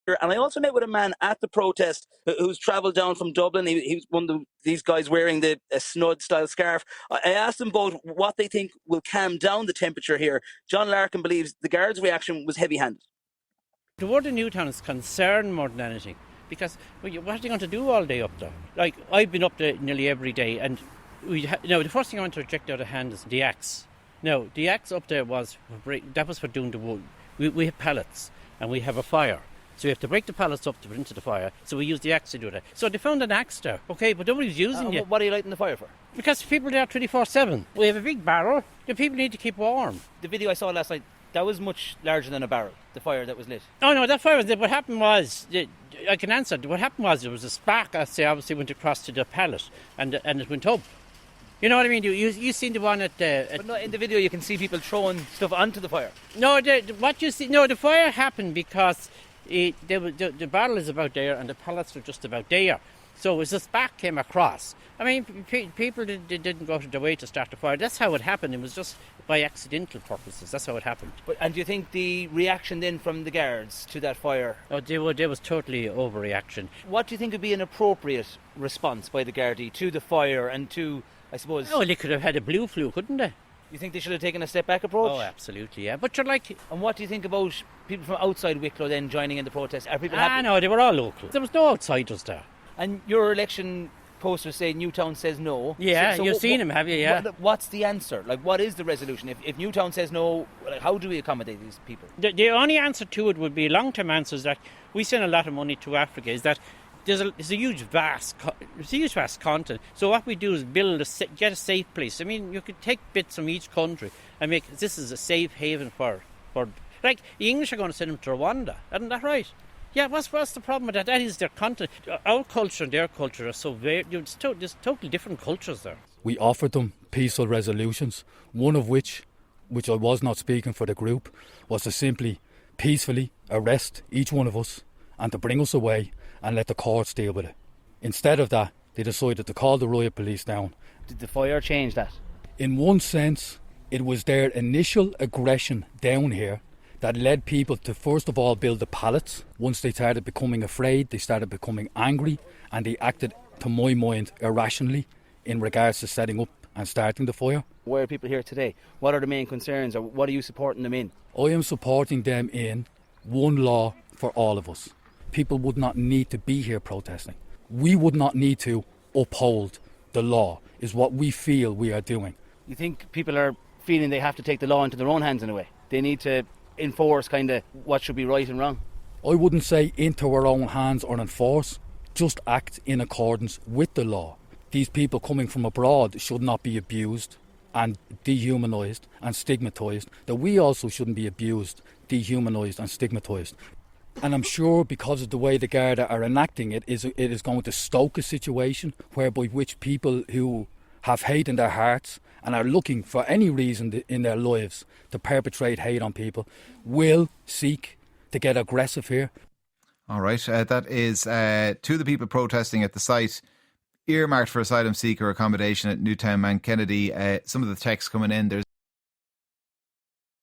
And I also met with a man at the protest who's travelled down from Dublin. He was one of these guys wearing a Snud-style scarf. I asked them both what they think will calm down the temperature here. John Larkin believes the guards' reaction was heavy-handed. The word in Newtown is concern more than anything, because what are they going to do all day up there? Like, I've been up there nearly every day, and the first thing I want to reject out of hand is the axe. Now, the axe up there was for doing the wood. We have pallets, and we have a fire. So we have to break the pallets up to put into the fire. So we use the axe to do that. So they found an axe there, okay, but nobody's using it. What are you lighting the fire for? Because people are there 24/7. We have a big barrel. The people need to keep warm. The video I saw last night, that was much larger than a barrel, the fire that was lit. Oh no, that fire was lit. What happened was, I can answer. What happened was there was a spark, obviously went across to the pallet, and it went up. You know what I mean? You seen the one at the... But no, in the video you can see people throwing stuff onto the fire. No, the fire happened because the barrel is about there and the pallets were just about there. So as the spark came across, I mean, people didn't go out of their way to start the fire. That's how it happened. It was just by accidental purposes. That's how it happened. And do you think the reaction then from the guards to that fire? Oh, there was totally overreaction. What do you think would be an appropriate response by the Gardaí to the fire and to, I suppose... Oh, they could have had a blue flu, couldn't they? You think they should have taken a step back approach? Oh, absolutely, yeah. But you're like... And what do you think about people from outside Wicklow then joining in the protest? Are people happy? No, they were all local. There was no outsiders there. And your election posters say Newtown says no. Yeah, you've seen them, have you? Yeah. What's the answer? Like, what is the resolution? If Newtown says no, like, how do we accommodate these people? The only answer to it would be long-term answers that we send a lot of money to Africa. Is that there's a huge vast continent. So what we do is get a safe place. I mean, you could take bits from each country and make this is a safe haven for like the English are going to send them to Rwanda, isn't that right? Yeah, what's the problem with that? That is their continent. Our culture and their culture are so very... There's totally different cultures there. We offered them peaceful resolutions, one of which I was not speaking for the group, was to simply peacefully arrest each one of us and to bring us away and let the courts deal with it. Instead of that, they decided to call the riot police down. Did the fire change that? In one sense, it was their initial aggression down here that led people to first of all build the pallets. Once they started becoming afraid, they started becoming angry, and they acted, to my mind, irrationally in regards to setting up and starting the fire. Why are people here today? What are the main concerns, or what are you supporting them in? I am supporting them in one law for all of us. People would not need to be here protesting. We would not need to uphold the law, is what we feel we are doing. You think people are feeling they have to take the law into their own hands in a way? They need to enforce kind of what should be right and wrong? I wouldn't say into our own hands or enforce, just act in accordance with the law. These people coming from abroad should not be abused and dehumanised and stigmatised, that we also shouldn't be abused, dehumanised and stigmatised. And I'm sure because of the way the Garda are enacting it is going to stoke a situation whereby which people who have hate in their hearts and are looking for any reason in their lives to perpetrate hate on people will seek to get aggressive here. All right, that is to the people protesting at the site earmarked for asylum seeker accommodation at Newtownmountkennedy. Some of the texts coming in, there's